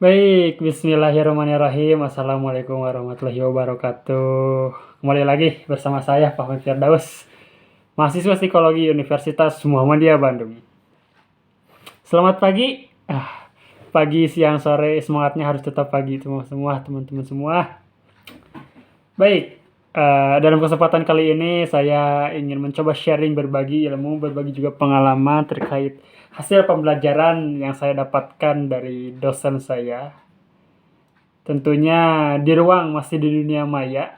Baik, bismillahirrahmanirrahim. Assalamualaikum warahmatullahi wabarakatuh. Kembali lagi bersama saya, Fahmi Firdaus, mahasiswa psikologi Universitas Muhammadiyah Bandung. Selamat pagi. Pagi, siang, sore, semangatnya harus tetap pagi semua teman-teman semua. Baik, dalam kesempatan kali ini saya ingin mencoba sharing, berbagi ilmu, berbagi juga pengalaman terkait hasil pembelajaran yang saya dapatkan dari dosen saya. Tentunya di ruang masih di dunia maya,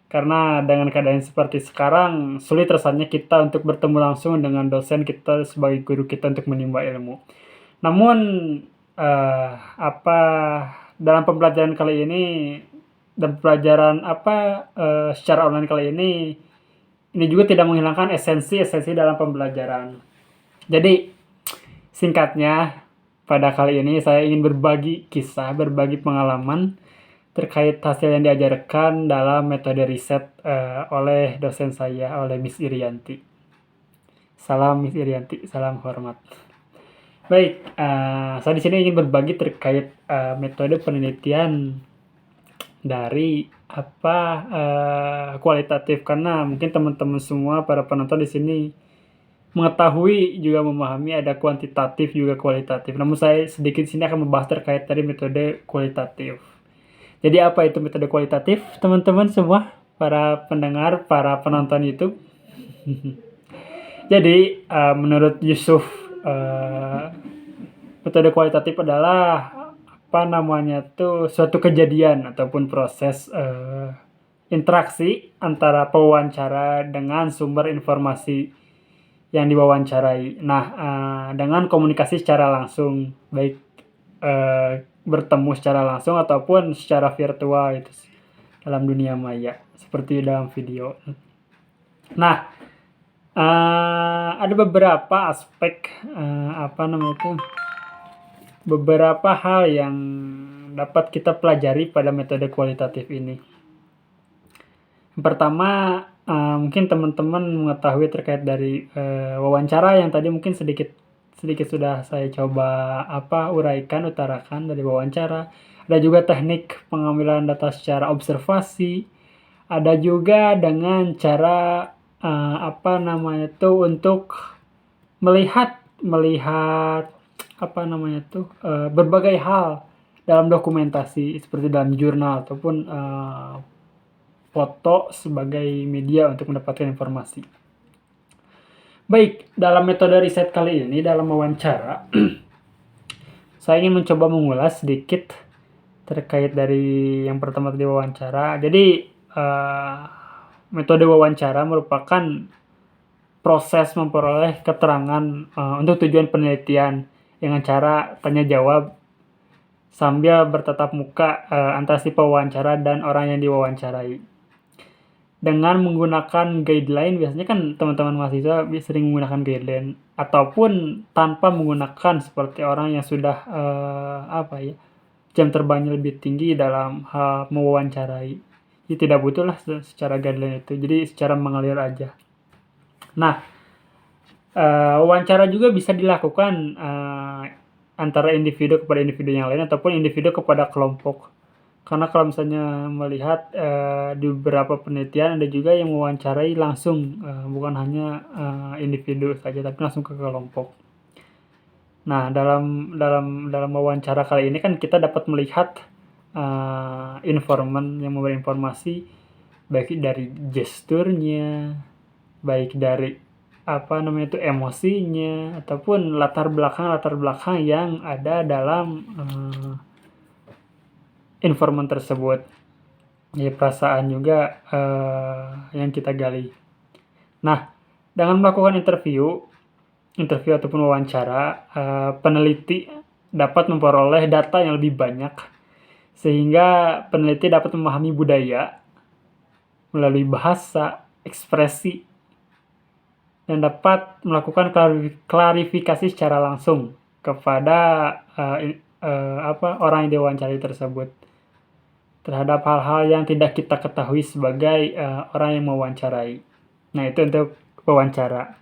karena dengan keadaan seperti sekarang sulit rasanya kita untuk bertemu langsung dengan dosen kita sebagai guru kita untuk menimba ilmu. Namun eh, apa dalam pembelajaran kali ini dan pelajaran secara online kali ini juga tidak menghilangkan esensi dalam pembelajaran. Jadi singkatnya, pada kali ini saya ingin berbagi kisah, berbagi pengalaman terkait hasil yang diajarkan dalam metode riset oleh dosen saya, oleh Miss Irianti. Salam Miss Irianti, salam hormat. Baik, saya di sini ingin berbagi terkait metode penelitian dari kualitatif, karena mungkin teman-teman semua para penonton di sini mengetahui juga memahami ada kuantitatif juga kualitatif. Namun saya sedikit sini akan membahas terkait dari metode kualitatif. Jadi apa itu metode kualitatif, teman-teman semua, para pendengar, para penonton YouTube? Jadi menurut Yusuf, metode kualitatif adalah suatu kejadian ataupun proses interaksi antara pewawancara dengan sumber informasi yang diwawancarai. Nah, dengan komunikasi secara langsung, baik bertemu secara langsung ataupun secara virtual itu dalam dunia maya, seperti dalam video. Nah, ada beberapa aspek beberapa hal yang dapat kita pelajari pada metode kualitatif ini. Yang pertama, mungkin teman-teman mengetahui terkait dari wawancara yang tadi mungkin sedikit sudah saya coba utarakan dari wawancara. Ada juga teknik pengambilan data secara observasi. Ada juga dengan cara untuk melihat berbagai hal dalam dokumentasi seperti dalam jurnal ataupun foto sebagai media untuk mendapatkan informasi. Baik, dalam metode riset kali ini, dalam wawancara, saya ingin mencoba mengulas sedikit terkait dari yang pertama tadi wawancara. Jadi, metode wawancara merupakan proses memperoleh keterangan untuk tujuan penelitian dengan cara tanya jawab sambil bertatap muka antara si pewawancara dan orang yang diwawancarai. Dengan menggunakan guideline, biasanya kan teman-teman mahasiswa sering menggunakan guideline ataupun tanpa menggunakan seperti orang yang sudah jam terbangnya lebih tinggi dalam hal mewawancarai. Jadi tidak butuhlah secara guideline itu, jadi secara mengalir aja. Nah, wawancara juga bisa dilakukan antara individu kepada individu yang lain ataupun individu kepada kelompok. Karena kalau misalnya melihat di beberapa penelitian ada juga yang mewawancarai langsung, bukan hanya individu saja tapi langsung ke kelompok. Nah, dalam wawancara kali ini kan kita dapat melihat informan yang memberi informasi baik dari gesturnya, baik dari emosinya ataupun latar belakang yang ada dalam informan tersebut. Ya, perasaan juga yang kita gali. Nah, dengan melakukan interview ataupun wawancara, peneliti dapat memperoleh data yang lebih banyak sehingga peneliti dapat memahami budaya melalui bahasa, ekspresi, dan dapat melakukan klarifikasi secara langsung kepada orang yang diwawancarai tersebut terhadap hal-hal yang tidak kita ketahui sebagai orang yang mewawancarai. Nah, itu untuk wawancara.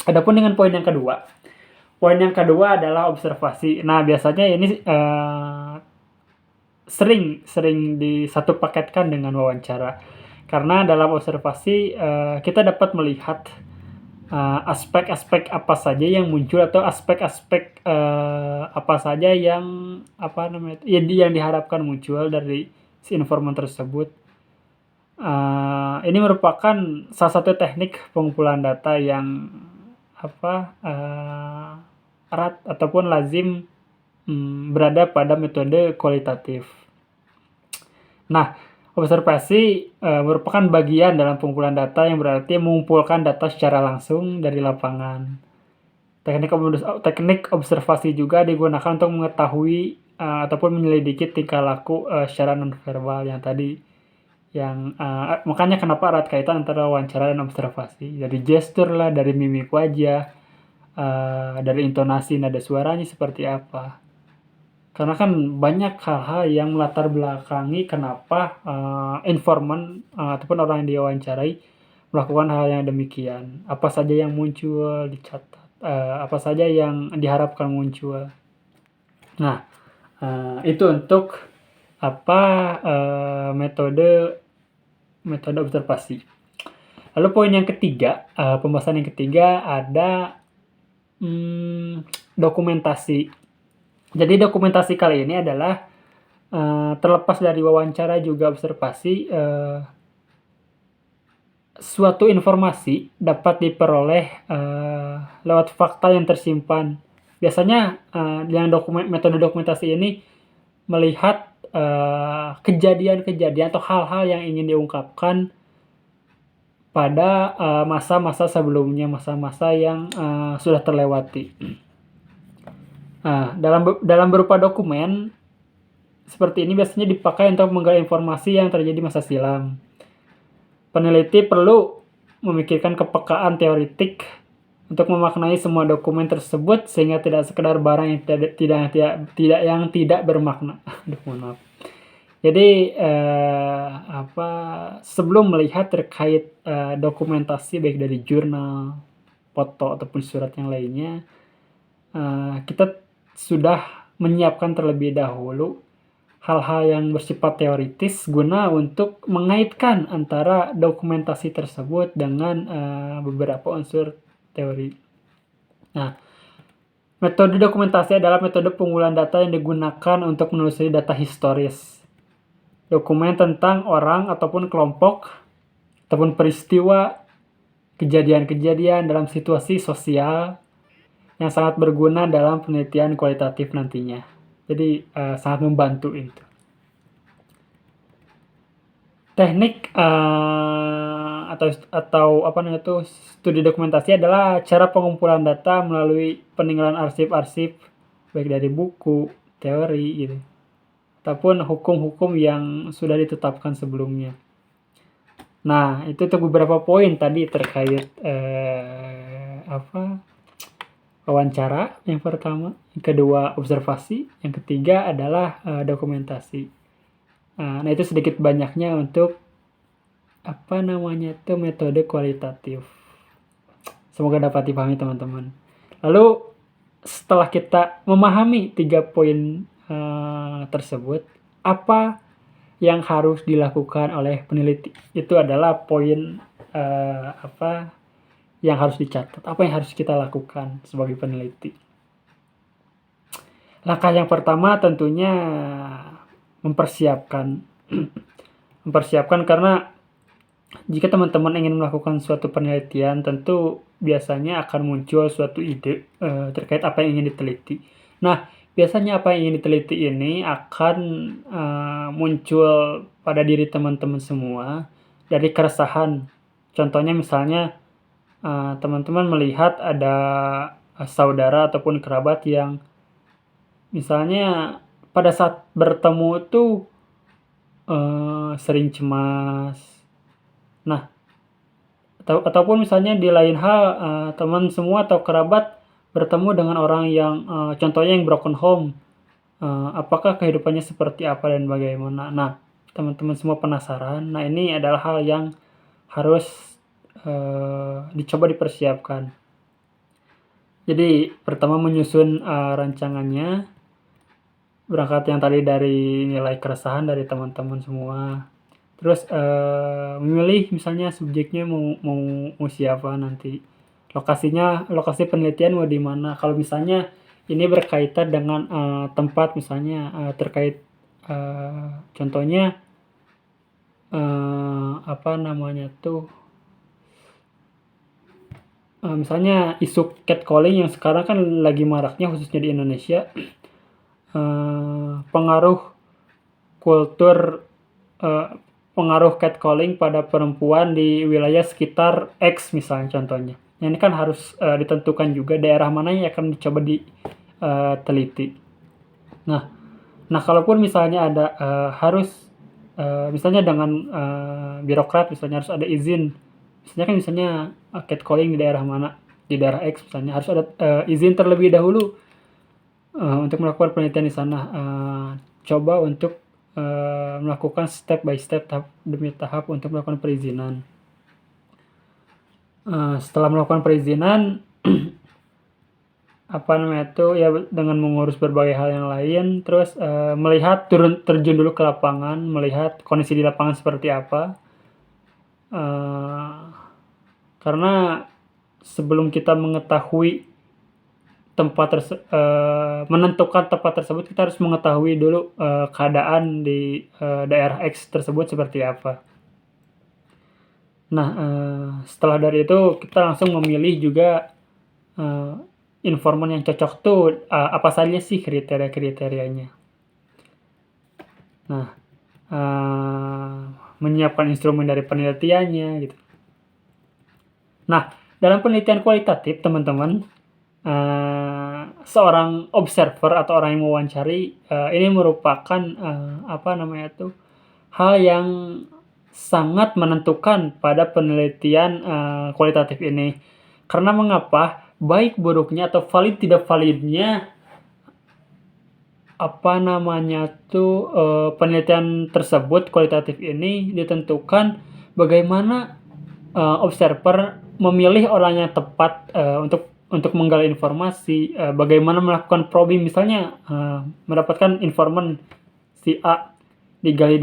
Adapun dengan poin yang kedua adalah observasi. Nah, biasanya ini sering disatu paketkan dengan wawancara. Karena dalam observasi, kita dapat melihat, aspek-aspek apa saja yang muncul atau aspek-aspek, apa saja yang, apa namanya itu, yang diharapkan muncul dari si informan tersebut. Ini merupakan salah satu teknik pengumpulan data yang, apa, erat ataupun lazim, berada pada metode kualitatif. Nah, observasi, merupakan bagian dalam pengumpulan data yang berarti mengumpulkan data secara langsung dari lapangan. Teknik observasi juga digunakan untuk mengetahui, ataupun menyelidiki tingkah laku, secara nonverbal yang tadi, yang, makanya kenapa erat kaitan antara wawancara dan observasi. Dari gestur lah, dari mimik wajah, dari intonasi nada suaranya seperti apa. Karena kan banyak hal-hal yang melatar belakangi kenapa, informan, ataupun orang yang diwawancarai melakukan hal yang demikian. Apa saja yang muncul dicatat, apa saja yang diharapkan muncul. Nah, itu untuk apa, metode observasi. Lalu poin yang ketiga, pembahasan yang ketiga ada, dokumentasi. Jadi dokumentasi kali ini adalah, terlepas dari wawancara juga observasi, suatu informasi dapat diperoleh, lewat fakta yang tersimpan. Biasanya, yang metode dokumentasi ini melihat, kejadian-kejadian atau hal-hal yang ingin diungkapkan pada, masa-masa sebelumnya, masa-masa yang, sudah terlewati. Nah, dalam berupa dokumen seperti ini biasanya dipakai untuk menggali informasi yang terjadi masa silam. Peneliti perlu memikirkan kepekaan teoretik untuk memaknai semua dokumen tersebut sehingga tidak sekedar barang yang tidak bermakna. Aduh, mohon maaf. Jadi, sebelum melihat terkait, dokumentasi baik dari jurnal, foto ataupun surat yang lainnya, kita sudah menyiapkan terlebih dahulu hal-hal yang bersifat teoritis guna untuk mengaitkan antara dokumentasi tersebut dengan, beberapa unsur teori. Nah, metode dokumentasi adalah metode pengumpulan data yang digunakan untuk menelusuri data historis, dokumen tentang orang ataupun kelompok, ataupun peristiwa, kejadian-kejadian dalam situasi sosial yang sangat berguna dalam penelitian kualitatif nantinya. Jadi, sangat membantu itu. Teknik, atau apa namanya itu, studi dokumentasi adalah cara pengumpulan data melalui peninggalan arsip-arsip, baik dari buku, teori gitu, ataupun hukum-hukum yang sudah ditetapkan sebelumnya. Nah, itu untuk beberapa poin tadi terkait, wawancara yang pertama, yang kedua observasi, yang ketiga adalah, dokumentasi. Nah, itu sedikit banyaknya untuk, metode kualitatif. Semoga dapat dipahami teman-teman. Lalu setelah kita memahami 3 poin, tersebut, apa yang harus dilakukan oleh peneliti? Itu adalah poin, yang harus dicatat, apa yang harus kita lakukan sebagai peneliti. Langkah yang pertama tentunya mempersiapkan. Mempersiapkan karena jika teman-teman ingin melakukan suatu penelitian, tentu biasanya akan muncul suatu ide, terkait apa yang ingin diteliti. Nah, biasanya apa yang ingin diteliti ini akan, muncul pada diri teman-teman semua dari keresahan. Contohnya misalnya, teman-teman melihat ada, saudara ataupun kerabat yang misalnya pada saat bertemu tuh, sering cemas. Nah, ataupun misalnya di lain hal, teman semua atau kerabat bertemu dengan orang yang, contohnya yang broken home, apakah kehidupannya seperti apa dan bagaimana. Nah, teman-teman semua penasaran. Nah, ini adalah hal yang harus, dicoba dipersiapkan. Jadi pertama menyusun, rancangannya, Berangkat yang tadi dari nilai keresahan dari teman-teman semua. Terus memilih misalnya subjeknya mau siapa nanti. Lokasi penelitian mau di mana. Kalau misalnya ini berkaitan dengan tempat misalnya terkait contohnya apa namanya tuh misalnya isu catcalling yang sekarang kan lagi maraknya khususnya di Indonesia. Pengaruh kultur eh, pengaruh catcalling pada perempuan di wilayah sekitar X misalnya contohnya. Ini kan harus ditentukan juga daerah mana yang akan dicoba diteliti. Nah, nah kalaupun misalnya ada harus misalnya dengan birokrat misalnya harus ada izin. Misalnya catcalling di daerah mana, di daerah X misalnya harus ada izin terlebih dahulu untuk melakukan penelitian di sana. Coba untuk melakukan step by step, tahap demi tahap untuk melakukan perizinan. Setelah melakukan perizinan, apa namanya itu ya dengan mengurus berbagai hal yang lain, terus melihat terjun dulu ke lapangan, melihat kondisi di lapangan seperti apa. Karena sebelum kita mengetahui menentukan tempat tersebut, kita harus mengetahui dulu keadaan di daerah X tersebut seperti apa. Nah, setelah dari itu kita langsung memilih juga informan yang cocok tuh apa saja sih kriteria-kriterianya. Nah, menyiapkan instrumen dari penelitiannya gitu. Nah, dalam penelitian kualitatif teman-teman, seorang observer atau orang yang mewawancari ini merupakan apa namanya tuh hal yang sangat menentukan pada penelitian kualitatif ini. Karena mengapa? Baik buruknya atau valid tidak validnya apa namanya tuh penelitian tersebut kualitatif ini ditentukan bagaimana observer memilih orang yang tepat untuk menggali informasi, bagaimana melakukan probing misalnya mendapatkan informan si A digali,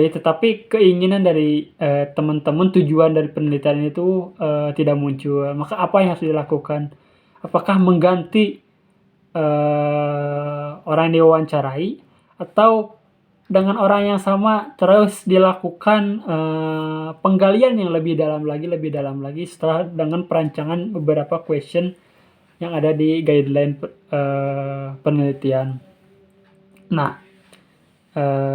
tetapi keinginan dari teman-teman tujuan dari penelitian itu tidak muncul. Maka apa yang harus dilakukan? Apakah mengganti orang yang diwawancarai atau dengan orang yang sama terus dilakukan penggalian yang lebih dalam lagi setelah dengan perancangan beberapa question yang ada di guideline penelitian. Nah,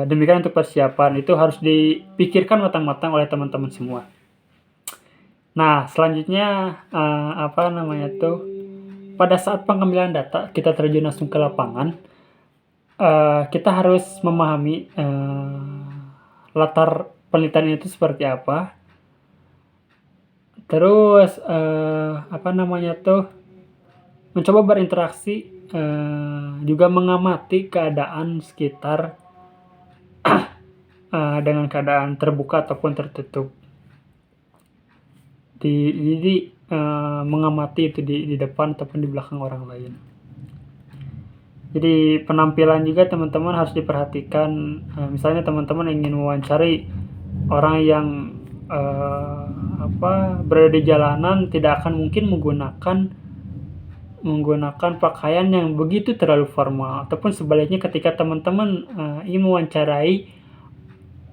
demikian untuk persiapan itu harus dipikirkan matang-matang oleh teman-teman semua. Nah, selanjutnya apa namanya tuh pada saat pengambilan data kita terjun langsung ke lapangan, kita harus memahami latar penelitian itu seperti apa. Terus apa namanya tuh mencoba berinteraksi juga mengamati keadaan sekitar dengan keadaan terbuka ataupun tertutup. Jadi mengamati itu di depan ataupun di belakang orang lain. Jadi penampilan juga teman-teman harus diperhatikan. Misalnya teman-teman ingin mewawancari orang yang berada di jalanan, tidak akan mungkin menggunakan pakaian yang begitu terlalu formal, ataupun sebaliknya ketika teman-teman ingin mewawancarai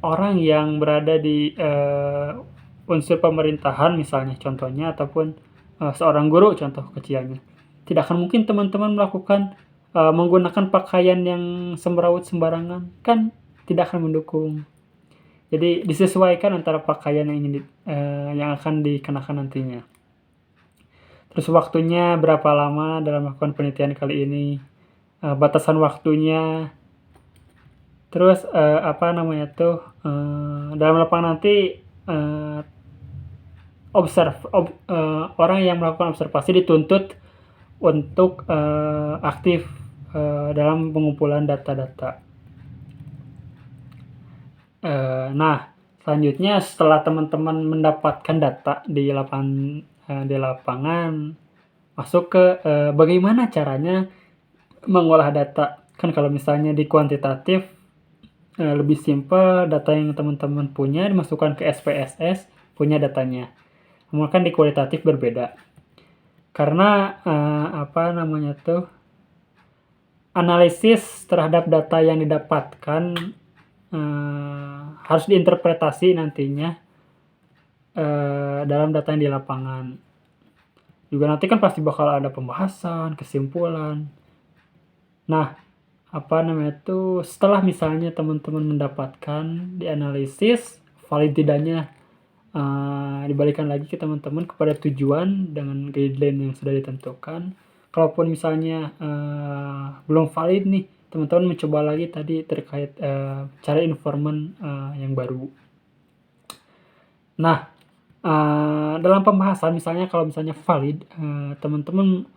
orang yang berada di unsur pemerintahan misalnya contohnya, ataupun seorang guru contoh kecilnya, tidak akan mungkin teman-teman melakukan menggunakan pakaian yang semrawut sembarangan, kan tidak akan mendukung. Jadi disesuaikan antara pakaian yang akan dikenakan nantinya. Terus waktunya berapa lama dalam melakukan penelitian kali ini, batasan waktunya, terus apa namanya tuh dalam lapangan nanti orang yang melakukan observasi dituntut untuk aktif dalam pengumpulan data-data. Nah, selanjutnya setelah teman-teman mendapatkan data di lapangan, masuk ke bagaimana caranya mengolah data. Kan kalau misalnya di kuantitatif lebih simpel, data yang teman-teman punya dimasukkan ke SPSS, punya datanya. Namun kan di kualitatif berbeda. Karena analisis terhadap data yang didapatkan harus diinterpretasi nantinya dalam data yang di lapangan. Juga nanti kan pasti bakal ada pembahasan, kesimpulan. Nah, setelah misalnya teman-teman mendapatkan dianalisis, valid tidaknya dibalikan lagi ke teman-teman kepada tujuan dengan guideline yang sudah ditentukan. Kalaupun misalnya belum valid nih, teman-teman mencoba lagi tadi terkait cari informan yang baru. Nah, dalam pembahasan misalnya kalau misalnya valid, teman-teman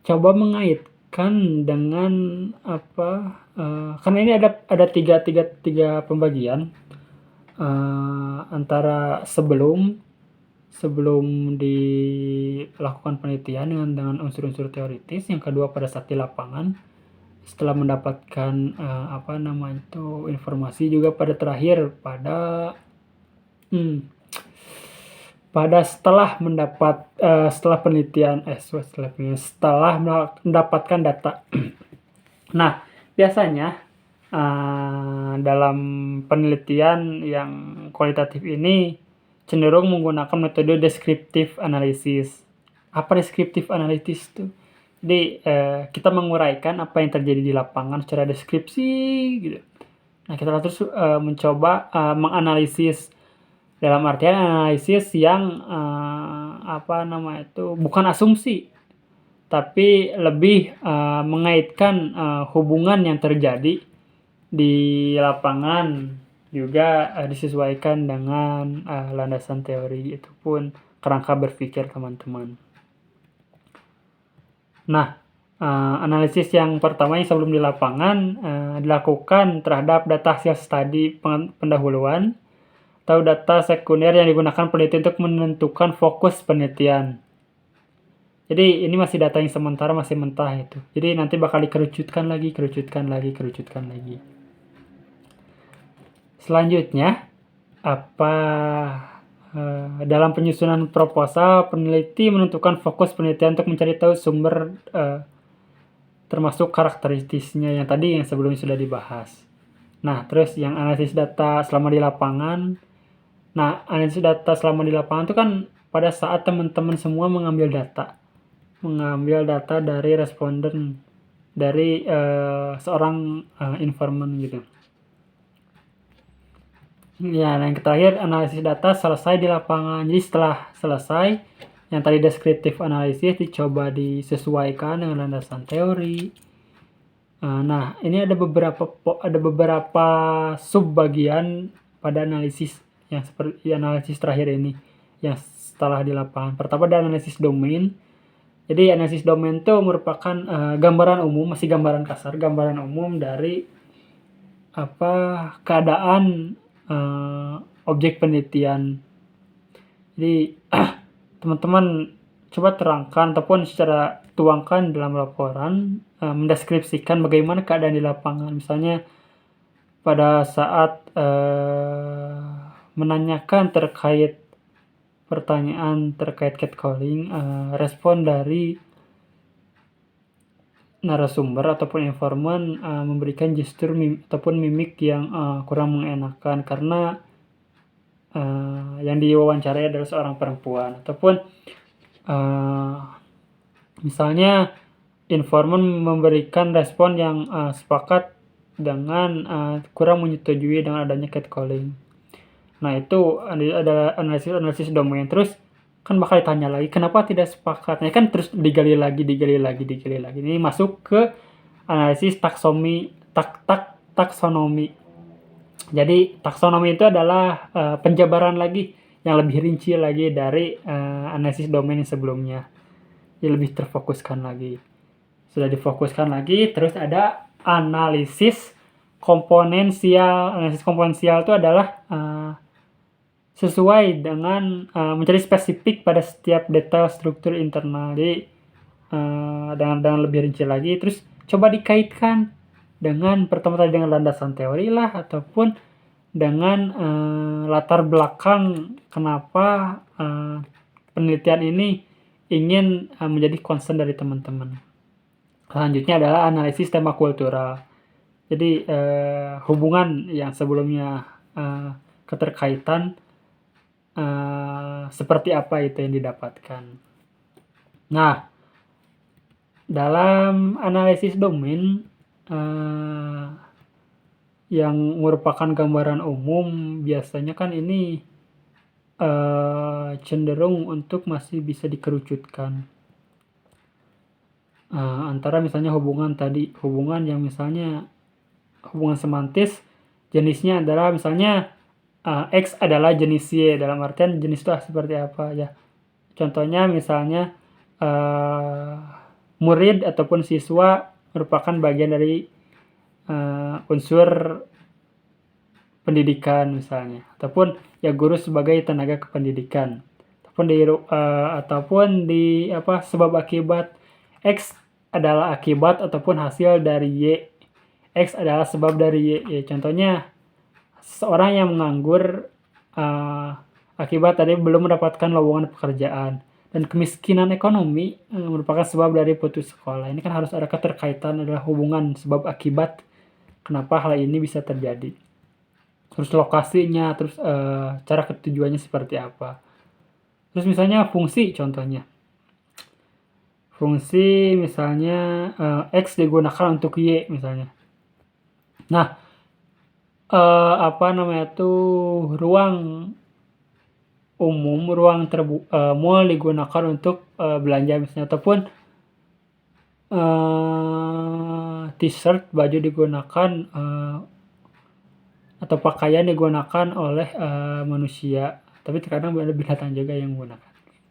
coba mengaitkan dengan karena ini ada tiga pembagian antara sebelum dilakukan penelitian dengan unsur-unsur teoritis, yang kedua pada saat di lapangan setelah mendapatkan informasi, juga pada terakhir setelah mendapatkan data. Nah, biasanya dalam penelitian yang kualitatif ini cenderung menggunakan metode descriptive analysis. Apa descriptive analysis itu? Jadi kita menguraikan apa yang terjadi di lapangan secara deskripsi gitu. Nah, kita terus mencoba menganalisis, dalam artian analisis yang bukan asumsi, tapi lebih mengaitkan hubungan yang terjadi di lapangan, juga disesuaikan dengan landasan teori itu pun kerangka berpikir teman-teman. Nah, analisis yang pertama yang sebelum di lapangan dilakukan terhadap data hasil studi pendahuluan atau data sekunder yang digunakan peneliti untuk menentukan fokus penelitian. Jadi ini masih data yang sementara, masih mentah itu. Jadi nanti bakal dikerucutkan lagi. Selanjutnya, dalam penyusunan proposal, peneliti menentukan fokus penelitian untuk mencari tahu sumber termasuk karakteristiknya yang tadi yang sebelumnya sudah dibahas. Nah, terus yang analisis data selama di lapangan. Nah, analisis data selama di lapangan itu kan pada saat teman-teman semua mengambil data dari responden, dari seorang informan gitu. Ya, yang terakhir analisis data selesai di lapangan. Jadi setelah selesai, yang tadi deskriptif analisis dicoba disesuaikan dengan landasan teori. Nah, ini ada beberapa subbagian pada analisis yang seperti analisis terakhir ini yang setelah di lapangan. Pertama ada analisis domain. Jadi analisis domain itu merupakan gambaran umum, masih gambaran kasar, gambaran umum dari keadaan objek penelitian. Jadi teman-teman coba terangkan ataupun secara tuangkan dalam laporan, mendeskripsikan bagaimana keadaan di lapangan. Misalnya pada saat menanyakan terkait pertanyaan terkait catcalling, respon dari narasumber ataupun informan memberikan gestur ataupun mimik yang kurang mengenakan karena yang diwawancarai adalah seorang perempuan, ataupun misalnya informan memberikan respon yang sepakat dengan kurang menyetujui dengan adanya catcalling. Nah, itu ada analisis domain. Terus kan bakal ditanya lagi kenapa tidak sepakat. Nah, kan terus digali lagi. Ini masuk ke analisis taksonomi. Jadi taksonomi itu adalah penjabaran lagi yang lebih rinci lagi dari analisis domain yang sebelumnya. Jadi lebih terfokuskan lagi. Sudah difokuskan lagi, terus ada analisis komponensial. Analisis komponensial itu adalah sesuai dengan mencari spesifik pada setiap detail struktur internal. Jadi dengan lebih rinci lagi, terus coba dikaitkan dengan pertama tadi dengan landasan teori lah, ataupun dengan latar belakang kenapa penelitian ini ingin menjadi concern dari teman-teman. Selanjutnya adalah analisis tema kultural. Jadi hubungan yang sebelumnya keterkaitan seperti apa itu yang didapatkan. Nah, dalam analisis domain yang merupakan gambaran umum, biasanya kan ini cenderung untuk masih bisa dikerucutkan. Antara misalnya hubungan yang misalnya hubungan semantis, jenisnya adalah misalnya X adalah jenis Y, dalam artian jenis itu seperti apa ya. Contohnya misalnya murid ataupun siswa merupakan bagian dari unsur pendidikan misalnya, ataupun ya guru sebagai tenaga kependidikan, ataupun di sebab akibat. X adalah akibat ataupun hasil dari Y, X adalah sebab dari Y. Contohnya seorang yang menganggur akibat tadi belum mendapatkan lowongan pekerjaan, dan kemiskinan ekonomi merupakan sebab dari putus sekolah. Ini kan harus ada keterkaitan, adalah hubungan sebab akibat kenapa hal ini bisa terjadi. Terus lokasinya, terus cara ketujuannya seperti apa. Terus misalnya fungsi, contohnya fungsi misalnya X digunakan untuk Y misalnya. Nah, ruang umum, mall digunakan untuk belanja misalnya, ataupun t-shirt, baju digunakan atau pakaian digunakan oleh manusia, tapi terkadang ada binatang juga yang menggunakan.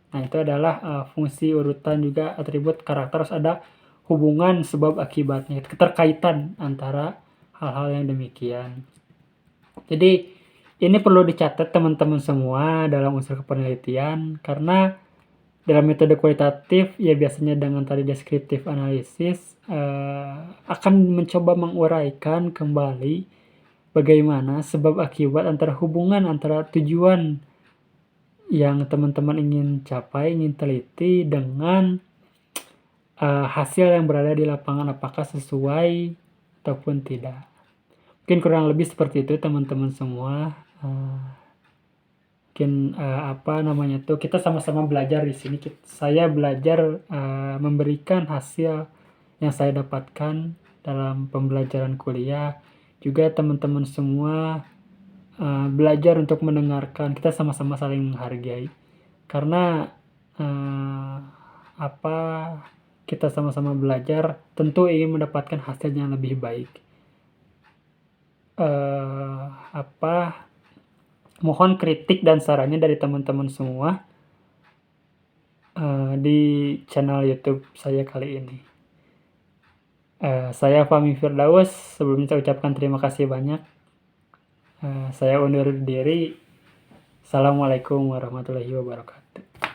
Nah, itu adalah fungsi, urutan, juga atribut, karakter, harus ada hubungan sebab akibatnya, keterkaitan antara hal-hal yang demikian. Jadi ini perlu dicatat teman-teman semua dalam unsur kepenelitian, karena dalam metode kualitatif ya biasanya dengan tadi deskriptif analisis akan mencoba menguraikan kembali bagaimana sebab akibat antara hubungan antara tujuan yang teman-teman ingin capai, ingin teliti, dengan hasil yang berada di lapangan, apakah sesuai ataupun tidak. Mungkin kurang lebih seperti itu teman-teman semua. Mungkin kita sama-sama belajar di sini. Saya belajar memberikan hasil yang saya dapatkan dalam pembelajaran kuliah. Juga teman-teman semua belajar untuk mendengarkan. Kita sama-sama saling menghargai, karena kita sama-sama belajar tentu ingin mendapatkan hasil yang lebih baik. Mohon kritik dan sarannya dari teman-teman semua di channel YouTube saya kali ini. Saya Fahmi Firdaus. Sebelumnya saya ucapkan terima kasih banyak. Saya undur diri. Assalamualaikum warahmatullahi wabarakatuh.